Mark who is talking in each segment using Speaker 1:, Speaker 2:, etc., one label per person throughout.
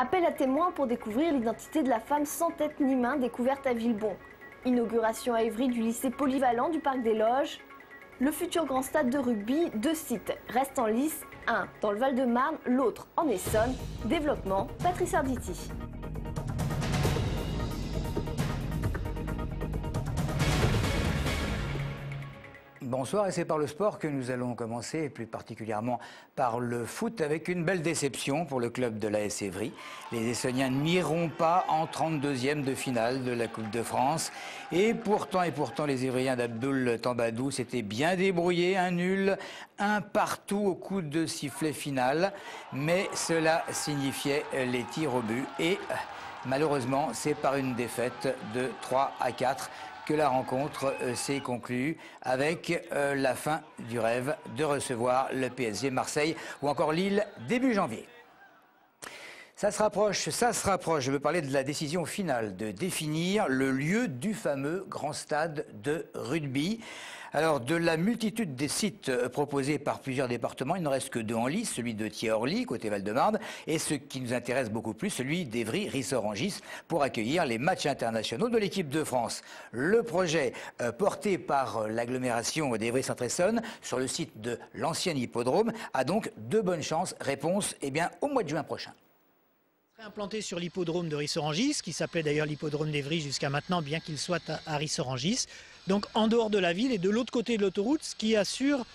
Speaker 1: Appel à témoins pour découvrir l'identité de la femme sans tête ni main découverte à Villebon. Inauguration à Évry du lycée polyvalent du Parc des Loges. Le futur grand stade de rugby, 2 sites restent en lice, un dans le Val-de-Marne, l'autre en Essonne. Développement, Patrice Arditi.
Speaker 2: Bonsoir, et c'est par le sport que nous allons commencer, et plus particulièrement par le foot, avec une belle déception pour le club de l'AS Évry. Les Essonniens n'iront pas en 32e de finale de la Coupe de France. Et pourtant, les Évriens d'Abdoul Tambadou s'étaient bien débrouillés, un nul, un partout au coup de sifflet final. Mais cela signifiait les tirs au but. Et malheureusement, c'est par une défaite de 3-4 que la rencontre s'est conclue avec la fin du rêve de recevoir le PSG Marseille ou encore Lille début janvier. Ça se rapproche. Je veux parler de la décision finale de définir le lieu du fameux grand stade de rugby. Alors, de la multitude des sites proposés par plusieurs départements, il ne reste que 2 en lice, celui de Thiers-Orly, côté Val-de-Marne, et ce qui nous intéresse beaucoup plus, celui d'Évry-Rissorangis, pour accueillir les matchs internationaux de l'équipe de France. Le projet porté par l'agglomération d'Évry-Saint-Essonne sur le site de l'ancien hippodrome a donc de bonnes chances. Réponse, au mois de juin prochain.
Speaker 3: Implanté sur l'hippodrome de Rissorangis, qui s'appelait d'ailleurs l'hippodrome d'Évry jusqu'à maintenant, bien qu'il soit à Rissorangis. Donc en dehors de la ville et de l'autre côté de l'autoroute, ce qui assure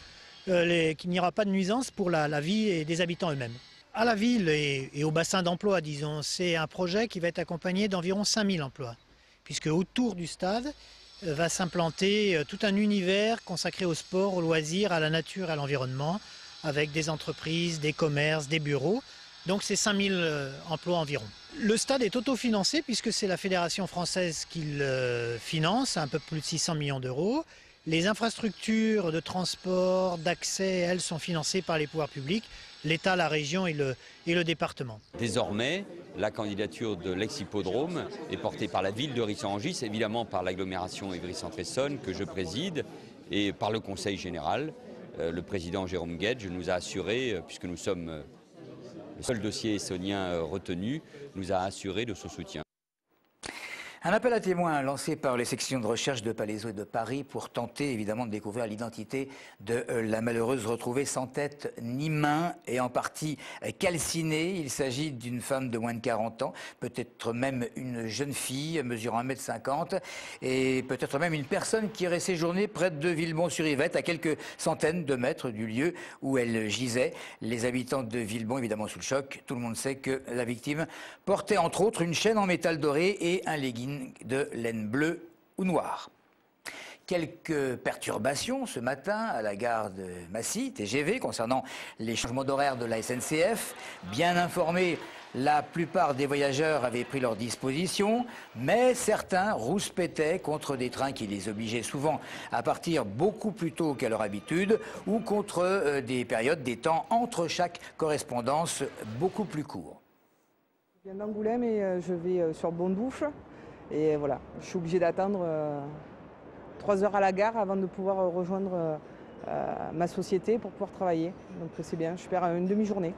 Speaker 3: qu'il n'y aura pas de nuisance pour la vie des habitants eux-mêmes. À la ville et au bassin d'emploi, disons, c'est un projet qui va être accompagné d'environ 5000 emplois, puisque autour du stade va s'implanter tout un univers consacré au sport, au loisir, à la nature, à l'environnement, avec des entreprises, des commerces, des bureaux. Donc c'est 5000 emplois environ. Le stade est autofinancé puisque c'est la Fédération française qui le finance, un peu plus de 600 millions d'euros. Les infrastructures de transport, d'accès, elles sont financées par les pouvoirs publics, l'État, la région et le département.
Speaker 4: Désormais, la candidature de l'ex-hippodrome est portée par la ville de Rissorangis, évidemment par l'agglomération Évry-Saint-Essonne que je préside et par le Conseil général. Le président Jérôme Guedj nous a assuré, puisque nous sommes le seul dossier essonnien retenu, nous a assuré de son soutien.
Speaker 2: Un appel à témoins lancé par les sections de recherche de Palaiseau et de Paris pour tenter évidemment de découvrir l'identité de la malheureuse retrouvée sans tête ni main et en partie calcinée. Il s'agit d'une femme de moins de 40 ans, peut-être même une jeune fille mesurant 1,50 m et peut-être même une personne qui aurait séjourné près de Villebon-sur-Yvette, à quelques centaines de mètres du lieu où elle gisait. Les habitants de Villebon, évidemment sous le choc, tout le monde sait que la victime portait entre autres une chaîne en métal doré et un legging de laine bleue ou noire. Quelques perturbations ce matin à la gare de Massy, TGV, concernant les changements d'horaire de la SNCF. Bien informés, la plupart des voyageurs avaient pris leur disposition, mais certains rouspétaient contre des trains qui les obligeaient souvent à partir beaucoup plus tôt qu'à leur habitude ou contre des périodes, des temps entre chaque correspondance beaucoup plus courts.
Speaker 5: Je viens d'Angoulême et je vais sur Bondoufle. Et voilà, je suis obligée d'attendre 3 heures à la gare avant de pouvoir rejoindre ma société pour pouvoir travailler. Donc c'est bien, je perds une demi-journée.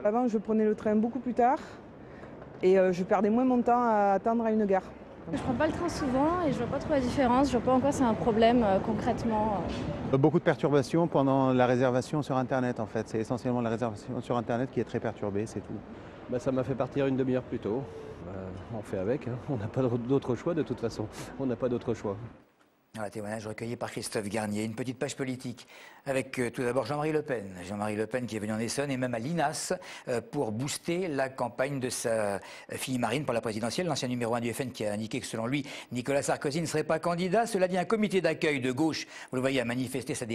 Speaker 5: Avant, je prenais le train beaucoup plus tard et je perdais moins mon temps à attendre à une gare.
Speaker 6: Je ne prends pas le train souvent et je ne vois pas trop la différence. Je ne vois pas en quoi c'est un problème concrètement.
Speaker 7: Beaucoup de perturbations pendant la réservation sur Internet en fait. C'est essentiellement la réservation sur Internet qui est très perturbée, c'est tout.
Speaker 8: Ça m'a fait partir une demi-heure plus tôt. On fait avec, hein. On n'a pas d'autre choix de toute façon. On n'a pas d'autre choix.
Speaker 2: Un témoignage recueilli par Christophe Garnier. Une petite page politique avec tout d'abord Jean-Marie Le Pen. Jean-Marie Le Pen qui est venu en Essonne et même à l'INAS pour booster la campagne de sa fille Marine pour la présidentielle. L'ancien numéro 1 du FN qui a indiqué que selon lui, Nicolas Sarkozy ne serait pas candidat. Cela dit, un comité d'accueil de gauche, vous le voyez, a manifesté sa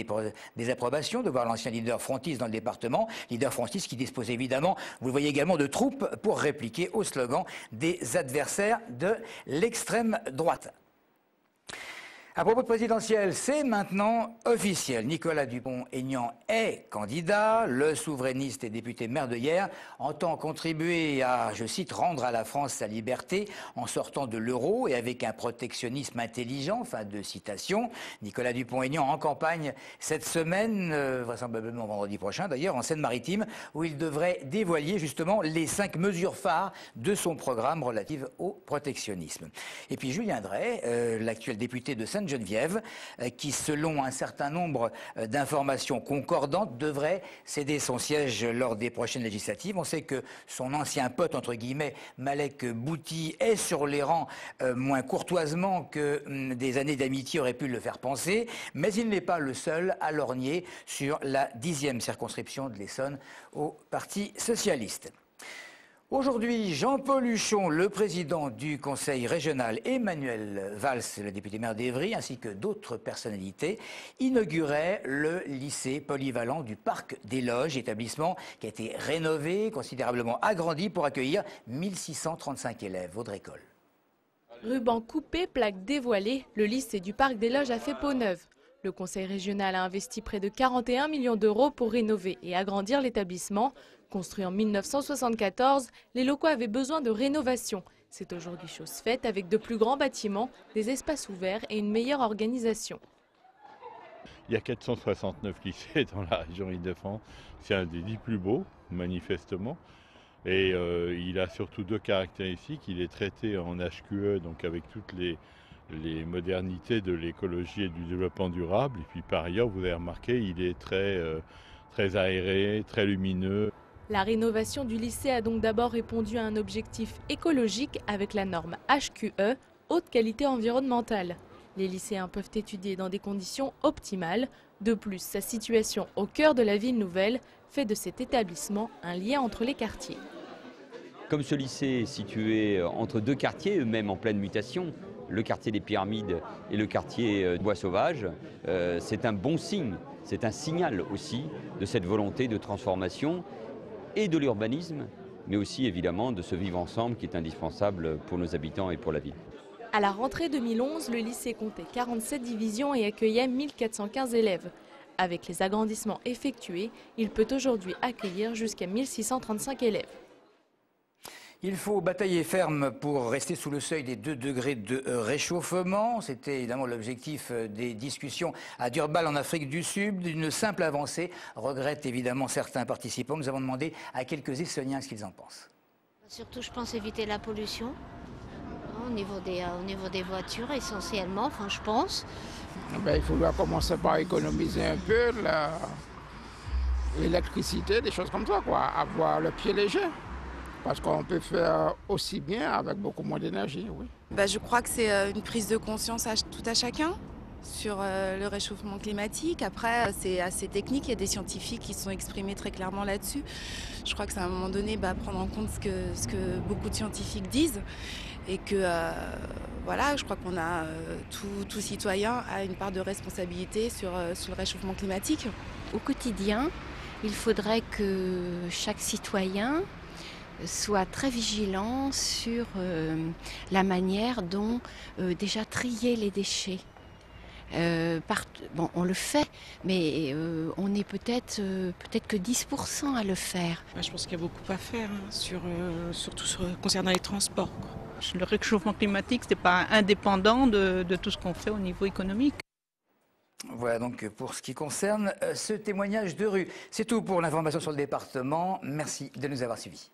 Speaker 2: désapprobation de voir l'ancien leader frontiste dans le département. Leader frontiste qui dispose évidemment, vous le voyez également, de troupes pour répliquer au slogan des adversaires de l'extrême droite. À propos de présidentielle, c'est maintenant officiel. Nicolas Dupont-Aignan est candidat. Le souverainiste et député maire de Hyères entend contribuer à, je cite, rendre à la France sa liberté en sortant de l'euro et avec un protectionnisme intelligent, fin de citation. Nicolas Dupont-Aignan en campagne cette semaine, vraisemblablement vendredi prochain d'ailleurs, en Seine-Maritime, où il devrait dévoiler justement les 5 mesures phares de son programme relatif au protectionnisme. Et puis Julien Drey, l'actuel député de Sainte-Geneviève, qui selon un certain nombre d'informations concordantes devrait céder son siège lors des prochaines législatives. On sait que son ancien pote, entre guillemets, Malek Bouti, est sur les rangs moins courtoisement que des années d'amitié auraient pu le faire penser, mais il n'est pas le seul à lorgner sur la 10e circonscription de l'Essonne au Parti socialiste. Aujourd'hui, Jean-Paul Huchon, le président du conseil régional, Emmanuel Valls, le député maire d'Évry, ainsi que d'autres personnalités, inauguraient le lycée polyvalent du Parc des Loges, établissement qui a été rénové, considérablement agrandi pour accueillir 1635 élèves. Audrey Coll.
Speaker 9: Ruban coupé, plaque dévoilée, le lycée du Parc des Loges a fait peau neuve. Le conseil régional a investi près de 41 millions d'euros pour rénover et agrandir l'établissement. Construit en 1974, les locaux avaient besoin de rénovation. C'est aujourd'hui chose faite avec de plus grands bâtiments, des espaces ouverts et une meilleure organisation.
Speaker 10: Il y a 469 lycées dans la région Île-de-France. C'est un des 10 plus beaux, manifestement. Et il a surtout 2 caractéristiques. Il est traité en HQE, donc avec toutes les modernités de l'écologie et du développement durable. Et puis par ailleurs, vous avez remarqué, il est très aéré, très lumineux.
Speaker 9: La rénovation du lycée a donc d'abord répondu à un objectif écologique avec la norme HQE, haute qualité environnementale. Les lycéens peuvent étudier dans des conditions optimales. De plus, sa situation au cœur de la ville nouvelle fait de cet établissement un lien entre les quartiers.
Speaker 4: Comme ce lycée est situé entre 2 quartiers, eux-mêmes en pleine mutation, le quartier des Pyramides et le quartier Bois Sauvage, c'est un bon signe, c'est un signal aussi de cette volonté de transformation et de l'urbanisme, mais aussi évidemment de ce vivre ensemble qui est indispensable pour nos habitants et pour la ville.
Speaker 9: À la rentrée 2011, le lycée comptait 47 divisions et accueillait 1415 élèves. Avec les agrandissements effectués, il peut aujourd'hui accueillir jusqu'à 1635 élèves.
Speaker 2: Il faut batailler ferme pour rester sous le seuil des 2 degrés de réchauffement. C'était évidemment l'objectif des discussions à Durban en Afrique du Sud. Une simple avancée, regrettent évidemment certains participants. Nous avons demandé à quelques Essoniens ce qu'ils en pensent.
Speaker 11: Surtout, je pense éviter la pollution au niveau des voitures essentiellement, enfin je pense.
Speaker 12: Il faudra commencer par économiser un peu l'électricité, des choses comme ça, quoi. Avoir le pied léger. Parce qu'on peut faire aussi bien avec beaucoup moins d'énergie, oui.
Speaker 13: Je crois que c'est une prise de conscience tout à chacun sur le réchauffement climatique. Après, c'est assez technique, il y a des scientifiques qui se sont exprimés très clairement là-dessus. Je crois que c'est à un moment donné prendre en compte ce que beaucoup de scientifiques disent. Et que, voilà, je crois qu'on a, tout citoyen a une part de responsabilité sur le réchauffement climatique.
Speaker 14: Au quotidien, il faudrait que chaque citoyen soit très vigilant sur la manière dont déjà trier les déchets. On le fait, mais on est peut-être que 10% à le faire.
Speaker 15: Je pense qu'il y a beaucoup à faire, surtout concernant les transports, quoi. Le réchauffement climatique, ce n'est pas indépendant de tout ce qu'on fait au niveau économique.
Speaker 2: Voilà donc pour ce qui concerne ce témoignage de rue. C'est tout pour l'information sur le département. Merci de nous avoir suivis.